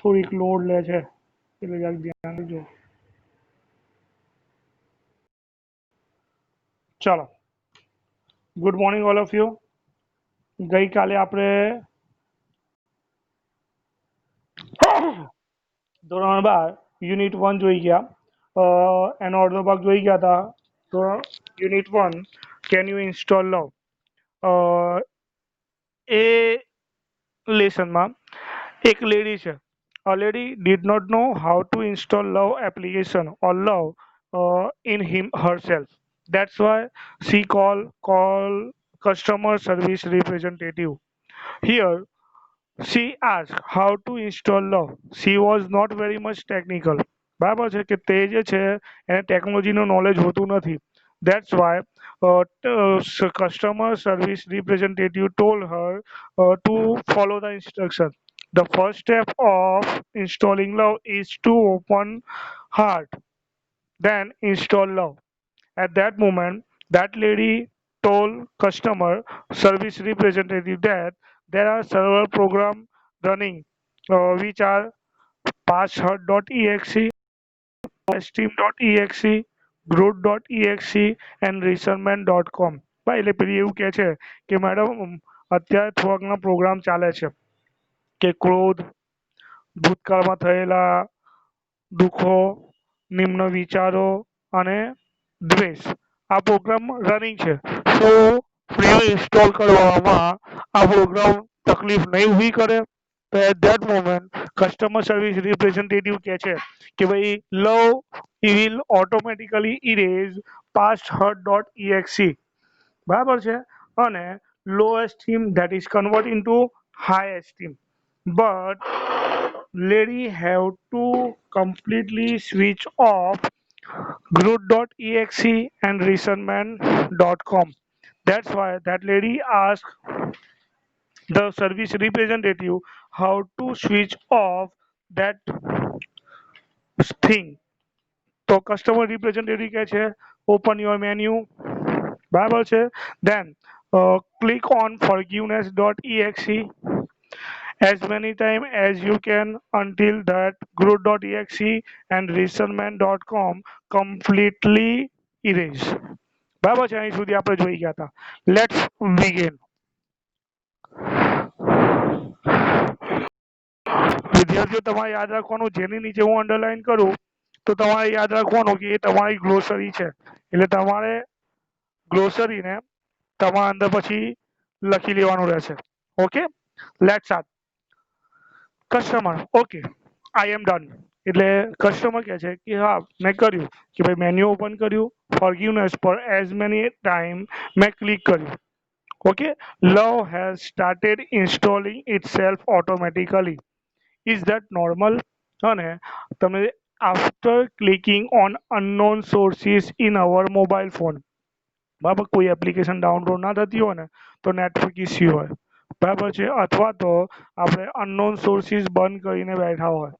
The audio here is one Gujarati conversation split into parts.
થોડીક લોડ લે છે એટલે જરાક ધ્યાન રાખજો. ચાલો, good morning all of you. ગઈકાલે આપણે ધોરણ 12 યુનિટ 1 જોઈ ગયા. એનો અડધો ભાગ જોઈ ગયા હતા. ધોરણ યુનિટ 1 કેન યુ ઇન્સ્ટોલ લવ. એ લેસનમાં એક લેડી છે. A lady did not know how to install love application or love in him herself. That's why she call customer service representative. Here she asked how to install love. She was not very much technical. બરાબર છે કે તે જે છે એને ટેકનોલોજીનું નોલેજ હોતું નથી. That's why customer service representative told her to follow the instruction. The first step of installing love is to open heart, then install love. At that moment, that lady told customer service representative that there are several programs running which are passhurt.exe, steam.exe, groot.exe and researchman.com. ભાઈ એટલે પેલી એવું કહે છે કે મેડમ અત્યારે થોડાકના પ્રોગ્રામ ચાલે છે કે ક્રોધ, ભૂતકાળમાં થયેલા દુઃખો, નિમ્ન વિચારો અને દ્વેષ આ પ્રોગ્રામ રનિંગ છે. તો ફ્રી ઇન્સ્ટોલ કરવામાં આ પ્રોગ્રામ તકલીફ નહીં ઊભી કરે. તો at that moment customer service representative કહે છે કે ભાઈ love will automatically erase past hurt dot exe. બરાબર છે. અને low esteem that is convert into high esteem. But lady have to completely switch off groot.exe and researchman.com. That's why that lady asked the service representative how to switch off that thing. તો કસ્ટમર રિપ્રેઝેન્ટેટિવ કહે છે ઓપન યોર મેન્યુ. બરાબર છે. Then click on forgiveness.exe as many time as you can until that groot.exe and researchman.com completely erase. બરાબર છે. અહીં સુધી આપણે જોઈ ગયા હતા. Let's begin. વિદ્યાર્થીઓ તમારે યાદ રાખવાનું જેની નીચે હું અંડરલાઈન કરું તો તમારે યાદ રાખવાનું કે એ તમારી ગ્લોસરી છે. એટલે તમારે ગ્લોસરીને તમારા અંદર પછી લખી લેવાનું રહેશે. Okay, let's start. Customer okay I am done. એટલે કસ્ટમર કહે છે કે હા મેં કર્યું કે ભાઈ મેન્યુ ઓપન કર્યું, ફોરગિવનેસ પર એઝ મેની ટાઈમ મેં ક્લિક કર્યું. Okay, love has started installing itself automatically. Is that normal? અને તમે after clicking on unknown sources in our mobile phone, બરાબર, કોઈ એપ્લિકેશન ડાઉનલોડ ના થતી હોય ને તો નેટવર્ક ઇસ્યુ હોય. બરાબર છે. અથવા તો આપણે અનનોન સોર્સિસ બંધ કરીને બેઠા હોય.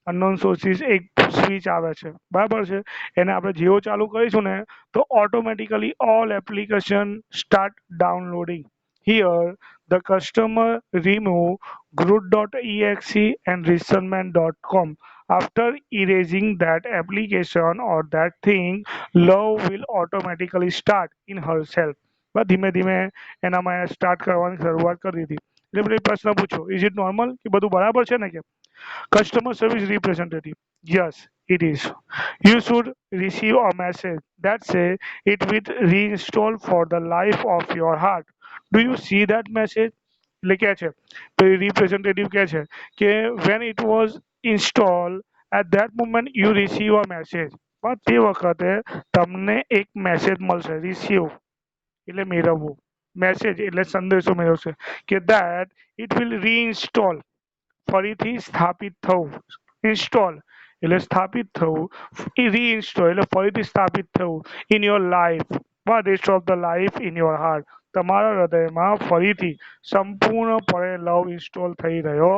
અનનોન સોર્સિસ એક સ્વિચ આવે છે. બરાબર છે. એને આપણે જેવો ચાલુ કરીશું ને તો automatically all application start downloading. Here, the customer remove groot.exe and researchman.com. After erasing that application or that thing, love will automatically start in herself. બસ ધીમે ધીમે એનામાં સ્ટાર્ટ કરવાની શરૂઆત કરી દીધી. એટલે પછી પ્રશ્ન પૂછો ઇઝ ઇટ નોર્મલ કે બધું બરાબર છે ને? કે customer service representative, yes it is. You should receive a message that say it will reinstall for the life of your heart. Do you see that message? એટલે કે છે તો રિપ્રેઝેન્ટેટિવ કહે છે કે when it was installed at that moment you receive a message. પણ તે વખતે તમને એક મેસેજ મળશે. રિસીવ એટલે મેળવવું, મેસેજ એટલે સંદેશો મેળવશે કે that it will reinstall, ફરીથી સ્થાપિત થવું. ઇન્સ્ટોલ એટલે સ્થાપિત થવું, રીઇન્સ્ટોલ એટલે ફરીથી સ્થાપિત થવું in your life, rest of the life in your heart. તમારા હૃદયમાં ફરીથી સંપૂર્ણપણે લવ ઇન્સ્ટોલ થઈ રહ્યો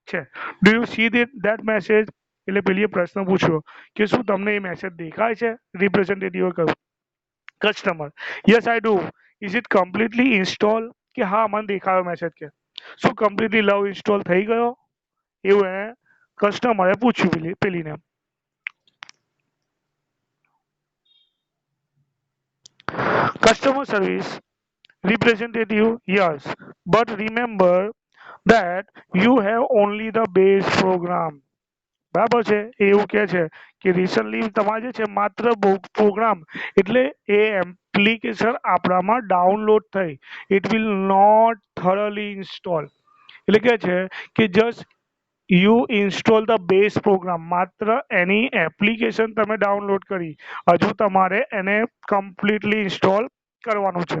છે. Do you C that message? એટલે પેલીએ પ્રશ્ન પૂછ્યો કે શું તમને એ મેસેજ દેખાય છે? રિપ્રેઝેન્ટેટિવે કહ્યું customer yes I do. Is it completely install? કે હા મને દેખાયો મેસેજ. કે શું કમ્પ્લીટલી લવ ઇન્સ્ટોલ થઈ ગયો? એવું એને કસ્ટમરે પૂછ્યું પેલીને. Customer service representative, yes, but remember that you have only the base program. બરાબર છે એવું કે છે કે રિસન્ટલી તમારે જે છે માત્ર પ્રોગ્રામ એટલે એ એપ્લિકેશન આપણામાં ડાઉનલોડ થઈ it will not thoroughly install એટલે કે છે કે just you install the base program માત્ર એની એપ્લિકેશન તમે ડાઉનલોડ કરી હજુ તમારે એને કમ્પ્લીટલી ઇન્સ્ટોલ કરવાનું છે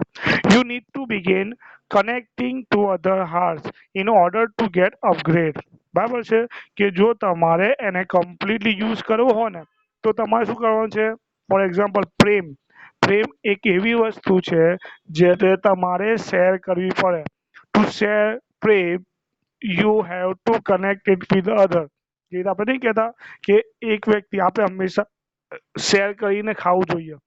you need to begin connecting to other hearts in order to get upgrade બરાબર છે કે જો તમારે એને કમ્પ્લીટલી યુઝ કરવો હોય ને તો તમારે શું કરવાનું છે ફોર એક્ઝામ્પલ પ્રેમ એક એવી વસ્તુ છે જે તમારે શેર કરવી પડે two share Prem you have two connect it with other જે આપણે નહીં કહેતા કે એક વ્યક્તિ આપણે હંમેશા શેર કરીને ખાવું જોઈએ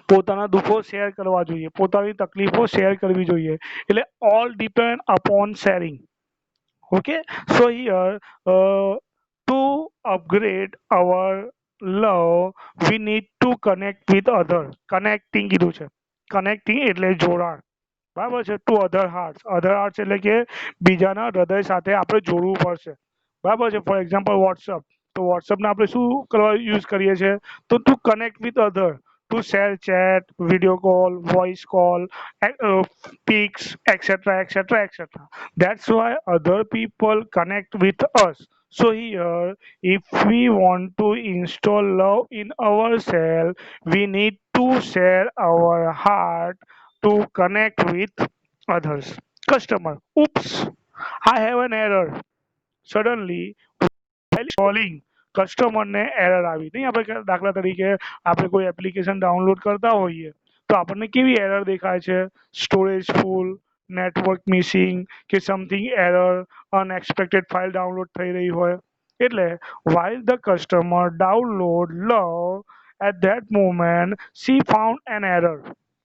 પોતાના દુઃખો શેર કરવા જોઈએ પોતાની તકલીફો શેર કરવી જોઈએ એટલે all depend upon sharing okay so here to upgrade our love we need to connect with other connecting કીધું છે કનેક્ટિંગ એટલે જોડાણ બરાબર છે ટુ અધર હાર્ટ્સ એટલે કે બીજાના હૃદય સાથે આપણે જોડવું પડશે બરાબર છે ફોર એક્ઝામ્પલ વોટ્સઅપ તો વોટ્સઅપને આપણે શું કરવા યુઝ કરીએ છીએ તો two connect with other two share chat video call voice call pics etc. That's why other people connect with us. So here, if we want to install love in ourselves, we need to share our heart to connect with others. Customer, oops, I have an error. Suddenly, while installing કસ્ટમરને એરર આવી નહીં આપણે દાખલા તરીકે આપણે કોઈ એપ્લિકેશન ડાઉનલોડ કરતા હોઈએ તો આપણને કેવી એરર દેખાય છે સ્ટોરેજ ફૂલ નેટવર્ક મિસિંગ કે something error unexpected file download થઈ રહી હોય એટલે while the customer download love at that moment she found an error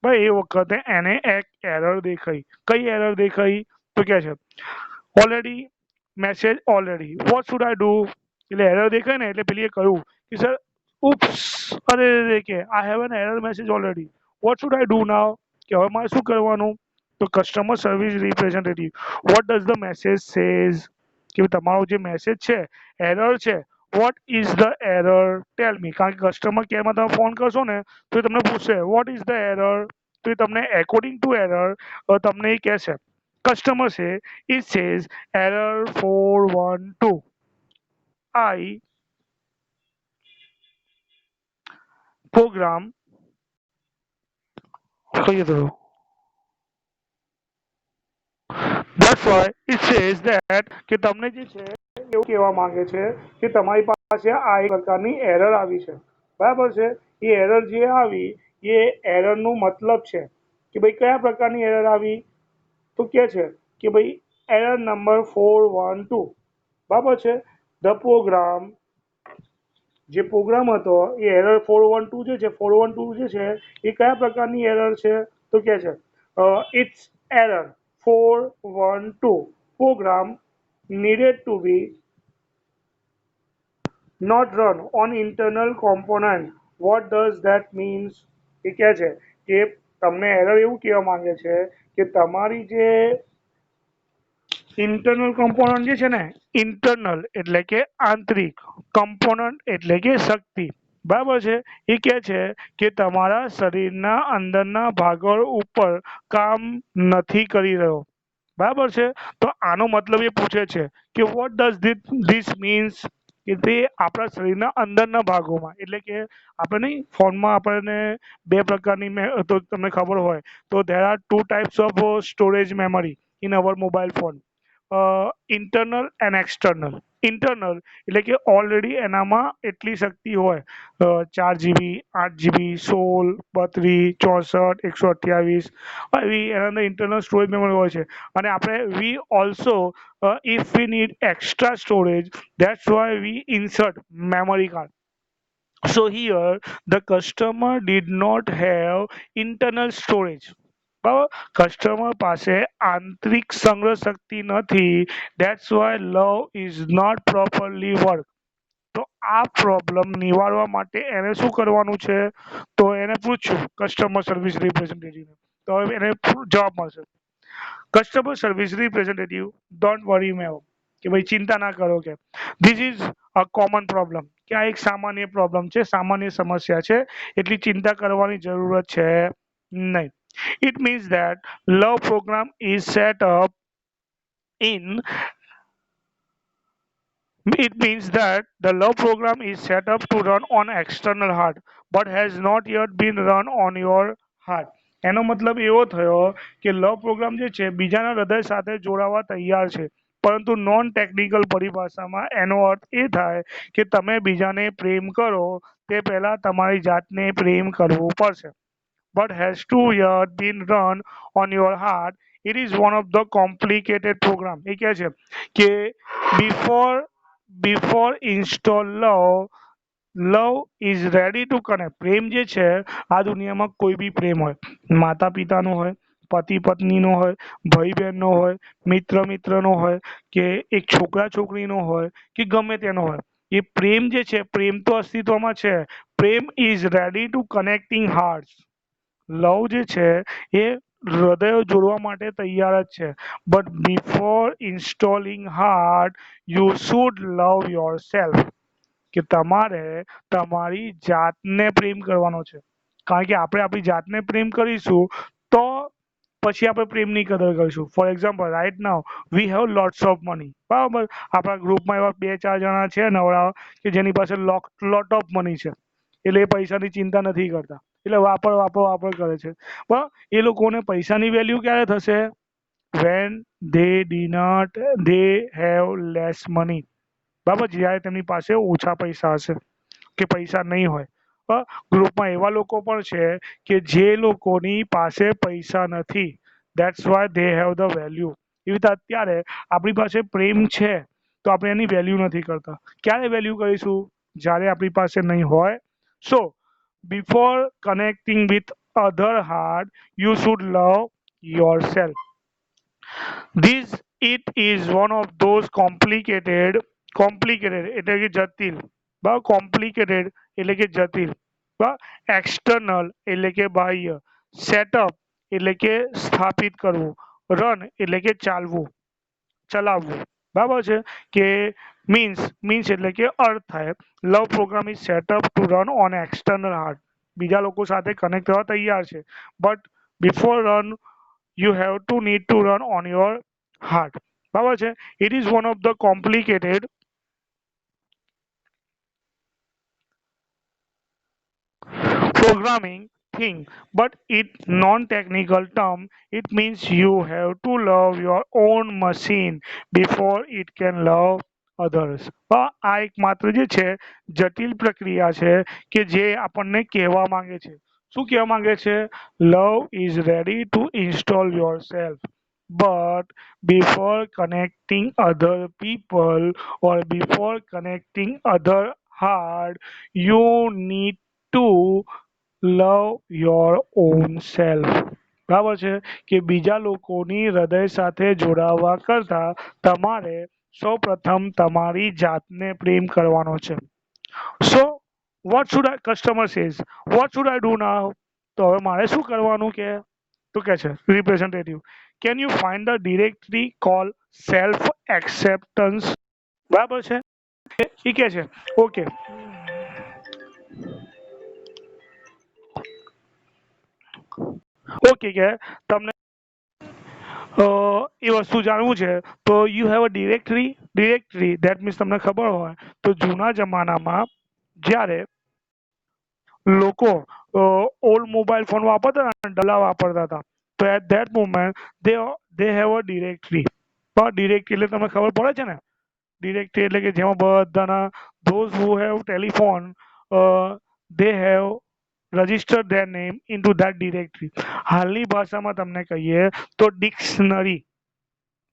ભાઈ એ વખતે એને એક એરર દેખાઈ કઈ એરર દેખાઈ તો કે છે already message already what should I do એટલે એરર દેખાય ને એટલે પેલીએ કહ્યું કે સર ઉપ્સ અરે રે કે I have an error message already what should I do now કે હવે મારે શું કરવાનું તો customer service representative what does the message says કે તમારો જે મેસેજ છે એરર છે what is the error tell me કારણ કે કસ્ટમર કેરમાં તમે ફોન કરશો ને તો એ તમને પૂછશે વોટ ઇઝ ધ એરર તો એ તમને એકોર્ડિંગ ટુ એરર તમને એ કહેશે customer say it says error 412 I program કહીએ તો that's why it says that કે તમને જે છે એવું કહેવા માંગે છે કે તમારી પાસે આ એક પ્રકારની એરર આવી છે બરાબર છે એ એરર જે આવી એ એરર નું મતલબ છે કે ભાઈ કયા પ્રકારની એરર આવી તો કે છે કે ભાઈ એરર નંબર 412 બરાબર છે ધ પ્રોગ્રામ જે પ્રોગ્રામ હતો એ એરર 412 જે છે 412 જે છે એ કયા પ્રકારની એરર છે તો કે છે it's error 412 program needed to be not run on internal component what does that means એ કહે છે કે તમને એરર એવું કહેવા માંગે છે કે તમારી જે ઇન્ટરનલ કમ્પોનન્ટ જે છે ને ઇન્ટરનલ એટલે કે આંતરિક કમ્પોનન્ટ એટલે કે શક્તિ બરાબર છે એ કહે છે કે તમારા શરીરના અંદરના ભાગો ઉપર કામ નથી કરી રહ્યો બરાબર છે તો આનો મતલબ એ પૂછે છે કે વોટ ડઝ ધીસ મીન્સ કે તે આપણા શરીરના અંદરના ભાગોમાં એટલે કે આપણે નહીં ફોનમાં આપણને બે પ્રકારની તો તમને ખબર હોય તો there are two types of storage memory in our mobile phone internal and external internal એટલે કે ઓલરેડી એનામાં એટલી શક્તિ હોય 4 GB 8 GB 16 32 64 128 એવી એના અંદર ઇન્ટરનલ સ્ટોરેજ મેમરી હોય છે અને આપણે we also if we need extra storage that's why we insert memory card so here the customer did not have internal storage બરાબર. કસ્ટમર પાસે આંતરિક સંગ્રહ શક્તિ નથી. That's why love is not properly work. તો આ પ્રોબ્લેમ નિવારવા માટે એને શું કરવાનું છે? તો એને પૂછ્યું કસ્ટમર સર્વિસ રિપ્રેઝેન્ટેટિવને. તો હવે એને જવાબ મળશે. Customer service representative, don't worry ma'am, કે ભાઈ ચિંતા ના કરો, કે this is a common problem, કે આ એક સામાન્ય પ્રોબ્લેમ છે, સામાન્ય સમસ્યા છે, એટલી ચિંતા કરવાની જરૂરત છે નહીં. It means that love program is set up in It means that the love program is set up to run on external heart but has not yet been run on your heart. એનો મતલબ એવો થયો કે લવ પ્રોગ્રામ જે છે બીજાના હૃદય સાથે જોડાવા તૈયાર છે, પરંતુ નોન ટેકનિકલ પરિભાષામાં એનો અર્થ એ થાય કે તમે બીજાને પ્રેમ કરો તે પહેલા તમારી જાતને પ્રેમ કરવું પડશે. But has to yet been run on your heart. It is one of the complicated program. એ કહે છે કે before before install love is ready to connect. પ્રેમ જે છે આ દુનિયામાં કોઈ બી પ્રેમ હોય, માતા પિતાનો હોય, પતિ પત્નીનો હોય, ભાઈ બહેનનો હોય, મિત્ર મિત્રનો હોય, કે એક છોકરા છોકરીનો હોય, કે ગમે તેનો હોય, એ પ્રેમ જે છે પ્રેમ તો અસ્તિત્વમાં છે. પ્રેમ is ready to connecting hearts. Love જે છે એ હૃદયો જોડવા માટે તૈયાર જ છે. But before installing heart you should love yourself. કે તમારે તમારી જાતને પ્રેમ કરવાનો છે. કારણ કે આપણે આપણી જાતને પ્રેમ કરીશું તો પછી આપણે પ્રેમની કદર કરીશું. For example, right now we have lots of money, બરાબર. આપણા ગ્રુપમાં એવા બે ચાર જણા છે નવરા કે જેની પાસે લોટ ઓફ મની છે, એટલે એ પૈસાની ચિંતા નથી કરતા, એટલે વાપર કરે છે. પણ એ લોકોને પૈસાની વેલ્યુ ક્યારે થશે? When they have less money. બરાબર, જ્યારે તેમની પાસે ઓછા પૈસા હશે કે પૈસા નહીં હોય. ગ્રુપમાં એવા લોકો પણ છે કે જે લોકોની પાસે પૈસા નથી. That's why they have the value. એવી રીતે અત્યારે આપણી પાસે પ્રેમ છે તો આપણે એની વેલ્યુ નથી કરતા. ક્યારે વેલ્યુ કરીશું? જ્યારે આપણી પાસે નહીં હોય. સો before connecting with other heart you should love yourself. This it is one of those complicated એટલે કે જટિલ, બરાબર, કોમ્પ્લિકેટેડ એટલે કે જટિલ, બરાબર, એક્સટર્નલ એટલે કે બાહ્ય, સેટઅપ એટલે કે સ્થાપિત કરવું, રન એટલે કે ચાલવું, ચલાવવું, બરાબર છે. કે મીન્સ એટલે કે અર્થ થાય love program is setup to run on external heart. બીજા લોકો સાથે કનેક્ટ થવા તૈયાર છે, but before run you have to need to run on your heart. બરાબર છે. It is one of the complicated programming thing, but it non-technical term. It means you have to love your own machine before it can love others. આ એક માત્ર જે છે જટિલ પ્રક્રિયા છે કે જે આપણને કહેવા માંગે છે. શું કહેવા માંગે છે? Love is ready two install your self, but before connecting other people or before connecting other heart you need to love your own self. બરાબર છે. કે બીજા લોકોની હૃદય સાથે જોડાવા કરતા તમારે સૌપ્રથમ તમારી જાતને પ્રેમ કરવાનો છે. So what should I, customer says, what should I do now? તો હવે મારે શું કરવાનું? કે તો કે છે representative, can you find the directory call self acceptance. બરાબર છે. એ કે છે ઓકે, ઓકે, કે તમને એ વસ્તુ જાણવું છે તો you have a directory that means તમને ખબર હોય તો જૂના જમાનામાં જ્યારે લોકો ઓલ્ડ મોબાઈલ ફોન વાપરતા હતા, ડલા વાપરતા હતા, તો at that moment they have a directory. Directory એટલે તમને ખબર પડે છે ને? ડિરેક્ટરી એટલે કે જેમાં બધાના those who have telephone they have register there name in two that directory. હાલની ભાષામાં તમને કહીએ તો ડિક્શનરી.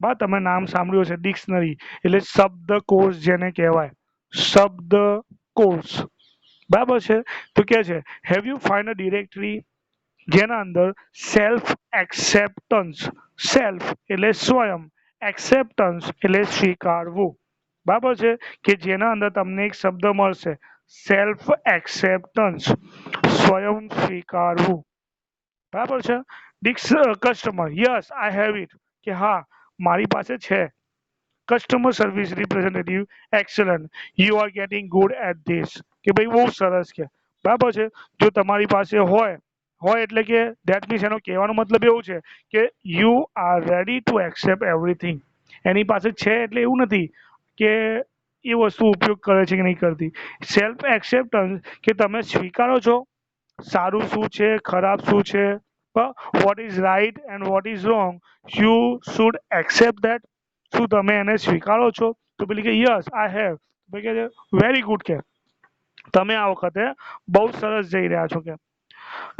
બા તમે નામ સાંભળ્યું છે ડિક્શનરી, એટલે શબ્દકોશ જેને કહેવાય, શબ્દકોશ. બરાબર છે. તો કે છે have you find a directory, જેના અંદર સેલ્ફ એક્સેપ્ટન્સ, સેલ્ફ એટલે સ્વયં, એક્સેપ્ટન્સ એટલે સ્વીકારવું. બરાબર છે, કે જેના અંદર તમને એક શબ્દ મળશે સેલ્ફ એક્સેપ્ટન્સ, સ્વયં સ્વીકારવું. બરાબર છે. Customer, yes I have it, કે હા મારી પાસે છે. Customer service representative, excellent, you are getting good at this, કે ભાઈ બહુ સરસ, કે બરાબર છે. જો તમારી પાસે હોય, હોય એટલે કે દેટ મીન્સ એનો કહેવાનો મતલબ એવું છે કે you are ready to accept everything. એની પાસે છે એટલે એવું નથી કે એ વસ્તુ ઉપયોગ કરે છે કે નહીં કરતી. સેલ્ફ એક્સેપ્ટન્સ કે તમે સ્વીકારો છો સારું શું છે, ખરાબ શું છે, what is right and what is wrong, you should accept that. શું તમે એને સ્વીકારો છો? તો પેલી કે યસ આઈ હેવ. ભાઈ કે વેરી ગુડ, કે તમે આ વખતે બહુ સરસ જઈ રહ્યા છો. કે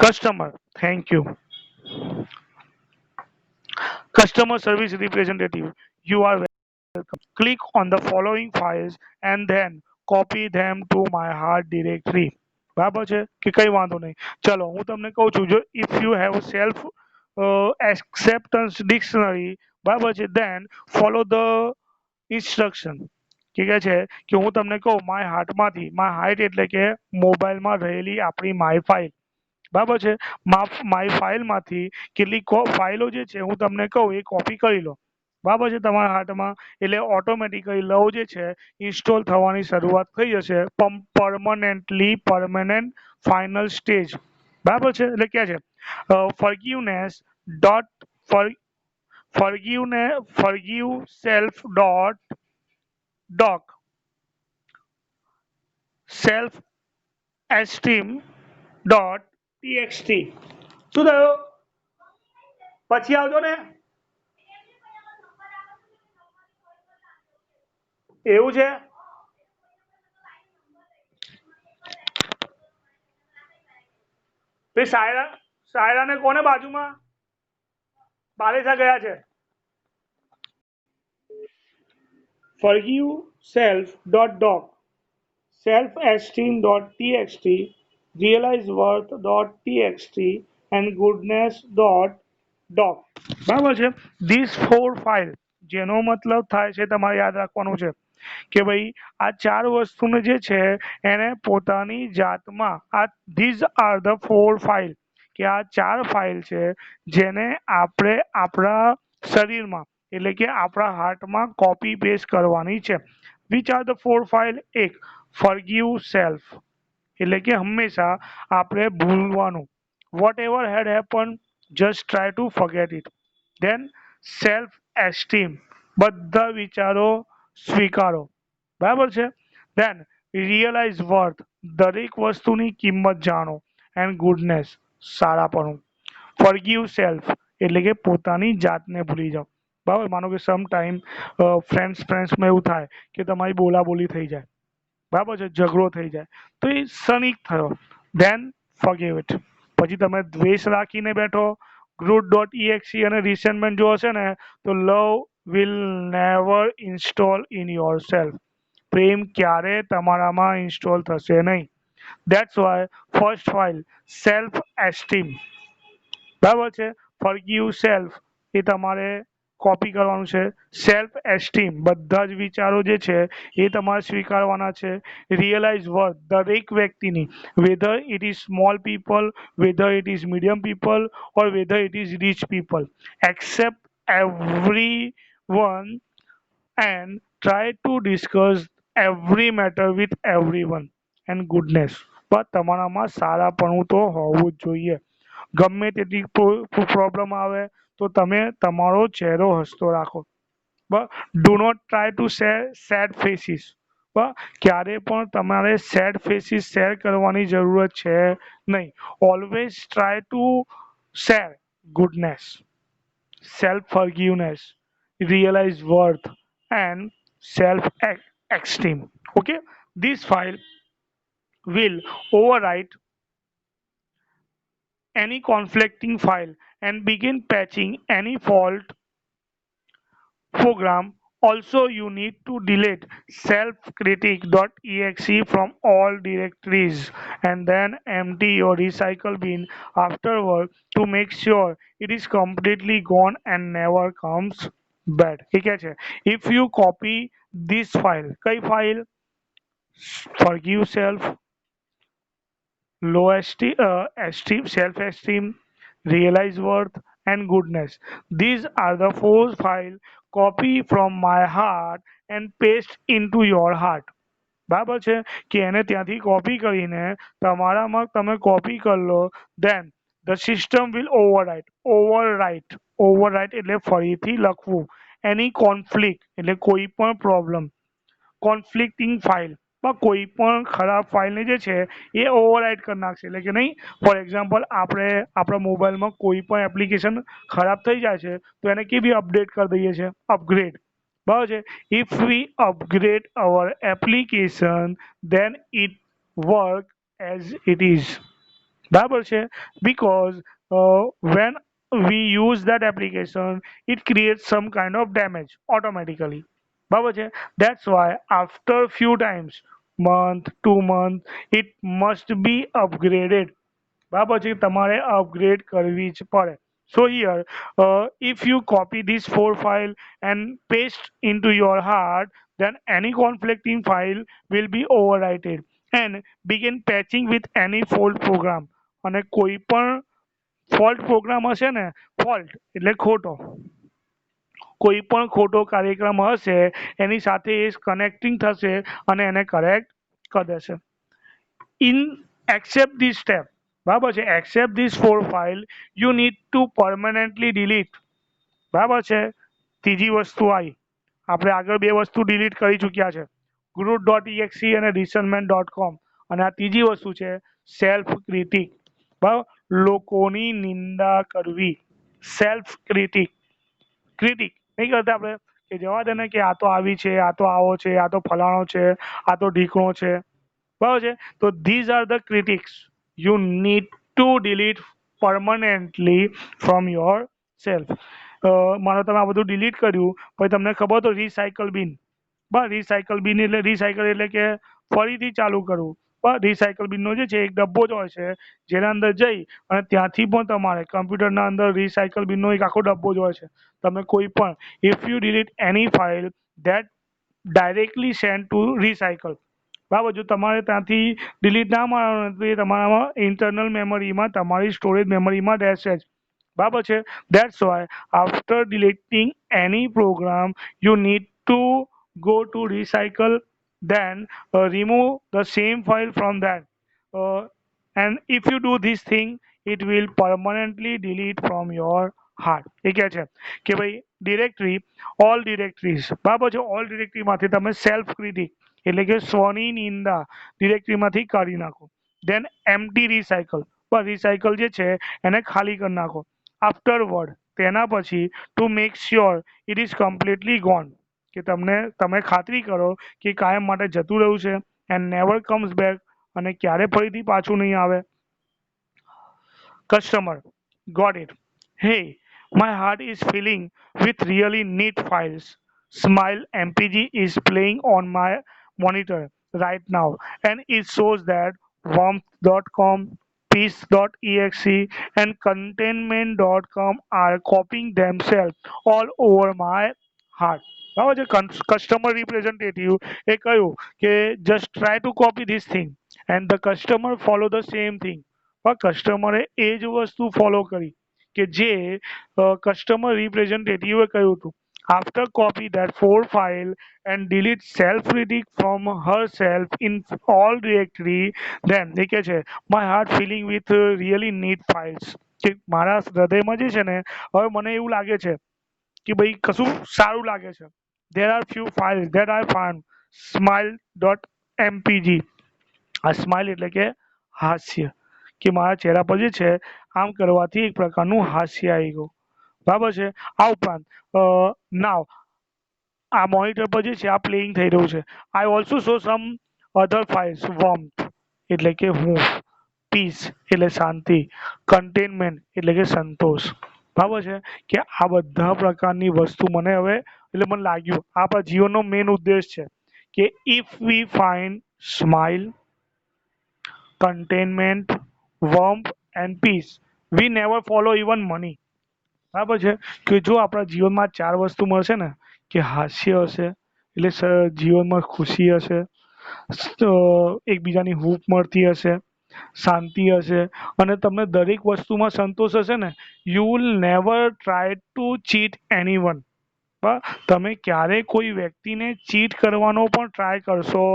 customer, thank you. Customer service representative, you are welcome. Click on the following files and then copy them to my hard directory. બરાબર છે, કે કઈ વાંધો નહીં. ચલો હું તમને કહું છું, જો if you have self acceptance dictionary, બરાબર છે, દેન ફોલો ધ ઇન્સ્ટ્રક્શન. કે કહે છે કે હું તમને કહું માય હાર્ટમાંથી, માય હાર્ટ એટલે કે મોબાઈલમાં રહેલી આપણી માય ફાઇલ, બરાબર છે. મારી ફાઇલમાંથી કેટલીક ફાઇલો જે છે હું તમને કહું એ કોપી કરી લો, બરાબર છે, તમારા હાથમાં. એટલે ઓટોમેટિકલી લવ જે છે ઇન્સ્ટોલ થવાની શરૂઆત થઈ જશે. પરમનન્ટલી, પરમાનન્ટ ફાઇનલ સ્ટેજ, બરાબર છે. એટલે ક્યાં છે ફર્ગ્યુનેસ dot ફર્ગ્યુ self dot doc, self esteem dot TXT. શું થયું? પછી આવજો ને. એવું છે. ભાઈ સાયરાને કોને બાજુમાં બાલેસા ગયા છે. Forgive self dot doc, self esteem dot TXT, realize worth dot TXT and goodness dot doc. બરાબર છે. ધીસ ફોર ફાઇલ, જેનો મતલબ થાય છે તમારે યાદ રાખવાનું છે કે ભાઈ આ ચાર વસ્તુને જે છે એને પોતાની જાતમાં, આ these are the four file, કે આ ચાર ફાઇલ છે જેને આપણે આપણા શરીરમાં એટલે કે આપણા હાર્ટમાં કોપી પેસ્ટ કરવાની છે. Which are the four file? એક, ફર્ગીવ સેલ્ફ, એટલે કે હંમેશા આપણે ભૂલવાનું, whatever had happen just try to forget it. Then self esteem, બધા વિચારો સ્વીકારો, બરાબર છે. ધેન રિયલાઇઝ વર્થ, દરેક વસ્તુની કિંમત જાણો. એન્ડ ગુડનેસ, સારાપણું. ફોરગીવ સેલ્ફ એટલે કે પોતાની જાતને ભૂલી જાઓ. બરાબર, માનો કે સમ ટાઈમ ફ્રેન્ડ્સમાં એવું થાય કે તમારી બોલાબોલી થઈ જાય, બરાબર છે, ઝઘડો થઈ જાય, તો એ ક્ષણિક થયો. Then forgive it. પછી તમે દ્વેષ રાખીને બેઠો, ગ્રુડ ડોટ exe અને રિસેન્ટમેન્ટ જો હશે ને તો love will never install in yourself, પ્રેમ ક્યારે તમારામાં ઇન્સ્ટોલ થશે નહીં. That's why first file self esteem, બરાબર છે. ફર્ગીવ સેલ્ફ એ તમારે કોપી કરવાનું છે. સેલ્ફ એસ્ટીમ, બધા જ વિચારો જે છે એ તમારે સ્વીકારવાના છે. રિયલાઇઝ વર્થ, દરેક વ્યક્તિની, whether it is small people, whether it is medium people, or whether it is rich people, accept every one and try to discuss every matter with everyone. And goodness, પણ તમારામાં સારાપણું તો હોવું જ જોઈએ. ગમે તેટલી પ્રોબ્લેમ આવે તો તમે તમારો ચહેરો હસતો રાખો. Do not try to share sad faces. ક્યારે પણ તમારે સેડ ફેસીસ શેર કરવાની જરૂરત છે નહીં. Always try to share goodness, self forgiveness, realize worth, and self esteem. Okay, this file will overwrite any conflicting file and begin patching any fault program Also, you need to delete selfcritic.exe from all directories and then empty your recycle bin afterward to make sure it is completely gone and never comes back. ठीक है? If you copy this file, कई file forgive self, low esteem, self-esteem, realize worth, and goodness. These are the four files. Copy from my heart and paste into your heart. બરાબર છે કે એને ત્યાંથી કોપી કરીને તમારામાં તમે કોપી કરી લો then the system will overwrite એટલે ફરીથી લખવું any conflict એટલે કોઈ પણ problem કોન્ફ્લિક્ટિંગ ફાઇલ বা કોઈ પણ ખરાબ ફાઇલને જે છે એ ઓવરરાઇટ કરી નાખશે એટલે કે નહીં ફોર એક્ઝામ્પલ આપણે આપણા મોબાઈલમાં કોઈ પણ એપ્લિકેશન ખરાબ થઈ જાય છે તો એને કેવી અપડેટ કરી દઈએ છીએ અપગ્રેડ બરાબર છે if we upgrade our application then it work as it is બરાબર છે because when we use that application it creates some kind of damage automatically બરાબર છે that's why after few times month 2 month it must be upgraded બરાબર છે તમારે અપગ્રેડ કરવી જ પડે so here if you copy this four file and paste into your heart then any conflicting file will be overwritten and begin patching with any fault program અને કોઈ પણ ફોલ્ટ પ્રોગ્રામ હશે ને ફોલ્ટ એટલે ખોટો કોઈ પણ ખોટો કાર્યક્રમ હશે એની સાથે એ કનેક્ટિંગ થશે અને એને કરેક્ટ કરી દેશે in accept this step બરાબર છે accept this four file you need to permanently delete બરાબર છે ત્રીજી વસ્તુ આવી આપણે આગળ બે વસ્તુ ડિલીટ કરી ચૂક્યા છે group.exe અને resentment.com અને આ ત્રીજી વસ્તુ છે સેલ્ફ ક્રિટિક બરાબર લોકોની નિંદા કરવી સેલ્ફ ક્રિટિક ક્રિટિક નહીં કરતા આપણે કે જવા દે ને કે આ તો આવી છે આ તો આવો છે આ તો ફલાણો છે આ તો ઢીકણો છે બરાબર છે તો these are the critics you need to delete permanently from your self માનો તમે આ બધું ડિલીટ કર્યું પછી તમને ખબર તો રિસાયકલ બિન બસ રિસાયકલ બિન એટલે રિસાયકલ એટલે કે ફરીથી ચાલુ કરવું બસ રિસાયકલ બિનનો જે છે એક ડબ્બો જ હોય છે જેના અંદર જઈ અને ત્યાંથી પણ તમારે કમ્પ્યુટરના અંદર રિસાયકલ બિનનો એક આખો ડબ્બો જ હોય છે તમે કોઈ પણ if you delete any file that directly send to recycle બરાબર જો તમારે ત્યાંથી ડિલીટ ના મારવાનું તો એ તમારામાં ઇન્ટરનલ મેમરીમાં તમારી સ્ટોરેજ મેમરીમાં રહેશે જ બરાબર છે that's why after deleting any program you need to go to recycle then remove the same file from that and if you do this thing it will permanently delete from your heart એ કહે છે કે ભાઈ ડિરેક્ટરી ઓલ ડિરેક્ટરીઝ બરાબર છે ઓલ ડિરેક્ટરીમાંથી તમે સેલ્ફ ક્રિટિક એટલે કે સ્વની નિંદા ડિરેક્ટરીમાંથી કાઢી નાખો દેન એમ્પ્ટી રિસાયકલ પર રિસાયકલ જે છે એને ખાલી કરી નાખો આફ્ટરવર્ડ તેના પછી to make sure it is completely gone કે તમે ખાતરી કરો કે કાયમ માટે જતું રહ્યું છે એન્ડ નેવર કમ્સ બેક અને ક્યારે ફરીથી પાછું નહીં આવે customer got it hey my heart is filling with really neat files smile mpg is playing on my monitor right now and it shows that warmth.com peace.exe and containment.com are copying themselves all over my heart બરાબર છે કસ્ટમર રિપ્રેઝેન્ટેટિવ એ કહ્યું કે just try to copy this thing and the customer follow the same thing પણ કસ્ટમરે એ જ વસ્તુ ફોલો કરી કે જે કસ્ટમર રિપ્રેઝેન્ટેટિવે કહ્યું હતું after copy that four file and delete self critic from herself in all directory then એ કહે છે my heart filling with really neat files કે મારા હૃદયમાં જે છે ને હવે મને એવું લાગે છે કે ભાઈ કશું સારું લાગે છે there are few files that I found smile.mpg આ સ્માઇલ એટલે કે હાસ્ય કે મારા ચહેરા પર જે છે આમ કરવાથી એક પ્રકારનું હાસ્ય આવી ગયું બરાબર છે આ ઉપરાંત નાવ આ મોનિટર પર જે છે આ પ્લેઇંગ થઈ રહ્યું છે I also show some other files warmth એટલે કે હૂંફ પીસ એટલે શાંતિ કન્ટેનમેન્ટ એટલે કે સંતોષ બરાબર છે કે આ બધા પ્રકારની વસ્તુ મને હવે એટલે મને લાગ્યું આ આપણા જીવનનો મેઇન ઉદ્દેશ છે કે if V find smile, contentment, warmth and peace, we never follow even money. બરાબર છે કે જો આપણા જીવનમાં ચાર વસ્તુ મળશે ને કે હાસ્ય હશે એટલે જીવનમાં ખુશી હશે, એકબીજાની હૂંફ મળતી હશે, શાંતિ હશે અને તમને દરેક વસ્તુમાં સંતોષ હશે ને, you will never try to cheat anyone. તમે ક્યારેય કોઈ વ્યક્તિને ચીટ કરવાનો પણ ટ્રાય કરશો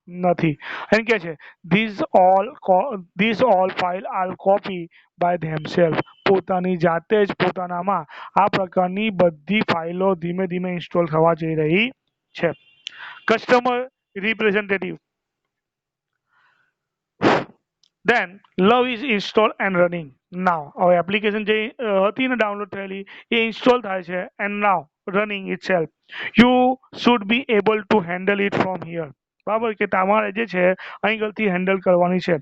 નથી. એમ કે છે this all file are copy by themselves. પોતાની જાતે જ પોતાનામાં આ પ્રકારની બધી ફાઇલો ધીમે ધીમે ઇન્સ્ટોલ થવા જઈ રહી છે. Customer representative. Then love is installed and running. Now our application જે હતી ને ડાઉનલોડ થયેલી એ ઇન્સ્ટોલ થાય છે and now running itself. You should be able to handle it from here. બરાબર કે તમારે જે છે અહીંથી હેન્ડલ કરવાની છે.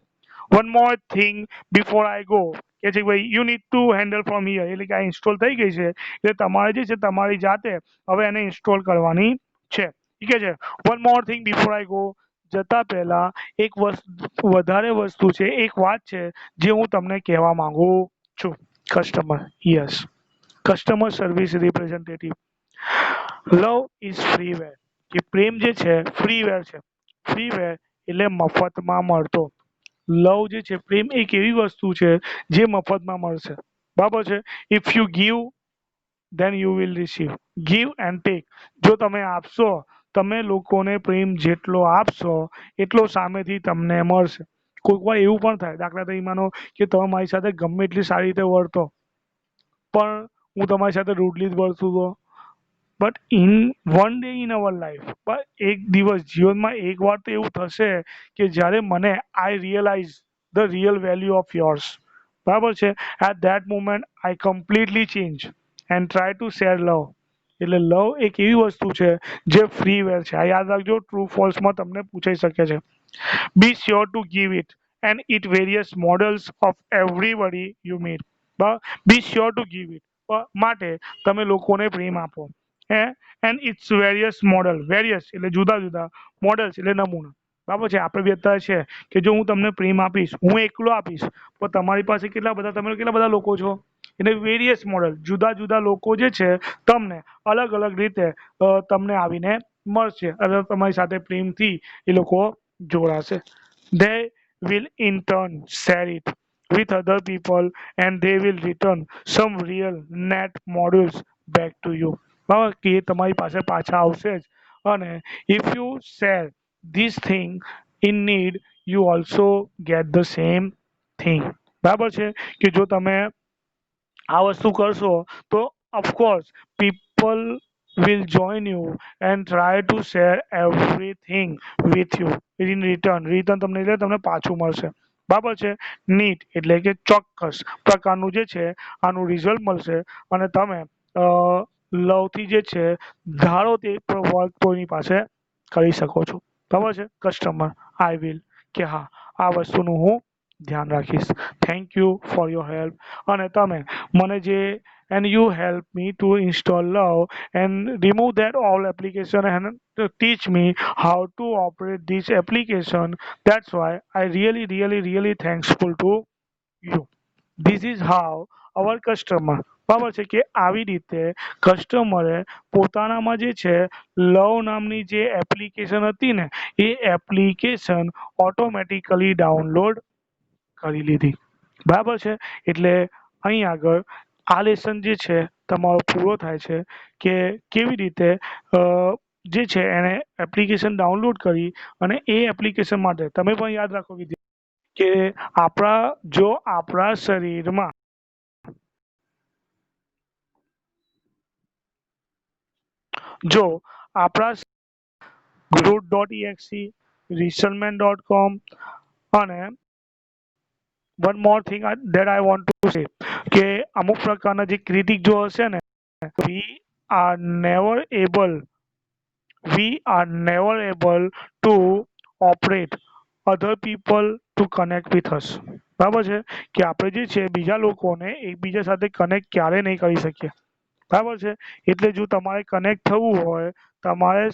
One more thing before I go કે છે ભાઈ you need two handle from here એટલે કે આ ઇન્સ્ટોલ થઈ ગઈ છે એટલે તમારે જે છે તમારી જાતે હવે એને ઇન્સ્ટોલ કરવાની છે. ઠીક છે. One more thing before I go, જતા પહેલા એક વધારે વસ્તુ છે, એક વાત છે જે હું તમને કહેવા માંગુ છું. Customer yes, customer service representative. Love is freeware. કે પ્રેમ જે છે ફ્રીવેર છે. ફ્રીવેર એટલે મફતમાં મળતો. લવ જે છે પ્રેમ એક એવી વસ્તુ છે જે મફતમાં મળશે. બરાબર છે. If you give then you will receive. Give and take. જો તમે આપશો, તમે લોકોને પ્રેમ જેટલો આપશો એટલો સામેથી તમને મળશે. કોઈક વાર એવું પણ થાય, દાખલા તરીકે માનો કે તમે મારી સાથે ગમે એટલી સારી રીતે વર્તો પણ હું તમારી સાથે રૂડલી જ વર્તું તો, but in one day in our life, એક દિવસ જીવનમાં એક વાર તો એવું થશે કે જ્યારે મને I realize the real value of yours. બરાબર છે. At that moment I completely change and try to share love. એટલે લવ એક એવી વસ્તુ છે જે ફ્રી વેર છે. આ યાદ રાખજો, ટ્રુ ફોલ્સમાં તમને પૂછાઈ શકે છે. Be sure to give it and it various models of everybody you meet. Be sure to give it માટે તમે લોકોને પ્રેમ આપો. And its various model. Various એટલે જુદા જુદા, મોડલ્સ એટલે નમૂના. બરાબર છે. આપણે બી અત્યારે છે કે જો હું તમને પ્રેમ આપીશ, હું એકલો આપીશ, પણ તમારી પાસે કેટલા બધા, તમે કેટલા બધા લોકો છો એટલે વેરિયસ મોડલ, જુદા જુદા લોકો જે છે તમને અલગ અલગ રીતે તમને આવીને મળશે અને તમારી સાથે પ્રેમથી એ લોકો જોડાશે. They will in turn share it with other people and they will return some real net modules back to you. બરાબર કે એ તમારી પાસે પાછા આવશે જ. અને if you share this thing in need, you also get the same thing. બરાબર છે કે જો તમે આ વસ્તુ કરશો તો of course people will join you and try to share everything with you in return. Return તમને એટલે તમને પાછું મળશે. બરાબર છે. નીટ એટલે કે ચોક્કસ પ્રકારનું જે છે આનું રિઝલ્ટ મળશે અને તમે લવથી જે છે ધારો તે વર્ક કોઈની પાસે કરી શકો છો. બરાબર છે. કસ્ટમર આઈ વિલ કે હા આ વસ્તુનું હું ધ્યાન રાખીશ. Thank you for your help. અને તમે મને જે and you help me to install love and remove that all application and to teach me how to operate this application. That's why I really thankful to you. This is how our customer. બરાબર છે કે આવી રીતે કસ્ટમરે પોતાનામાં જે છે લવ નામની જે એપ્લિકેશન હતી ને એ એપ્લિકેશન ઓટોમેટિકલી ડાઉનલોડ કરી લીધી. બરાબર છે. એટલે અહીં આગળ આ લેસન જે છે તમારો પૂરો થાય છે કે કેવી રીતે જે છે એને એપ્લિકેશન ડાઉનલોડ કરી અને એ એપ્લિકેશન માટે તમે પણ યાદ રાખો કે આપણા શરીરમાં જો આપણા root.exe, researchman.com અને one more thing that I want to say કે અમુક પ્રકારના જે ક્રિટિક જો હશે ને we are never able we are never able to operate other people to connect with us. બરાબર છે કે આપણે જે છે બીજા લોકોને એકબીજા સાથે કનેક્ટ ક્યારે નહીં કરી શકીએ. બરાબર છે એટલે જો તમારે કનેક્ટ થવું હોય તમારે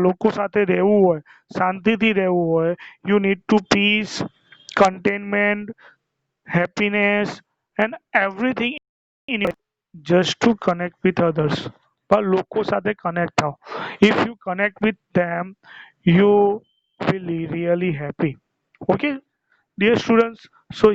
લોકો સાથે રહેવું હોય શાંતિથી રહેવું હોય you need to peace contentment happiness and everything in it just to connect with others પણ લોકો સાથે કનેક્ટ થાઓ if you connect with them you will be really happy okay dear students so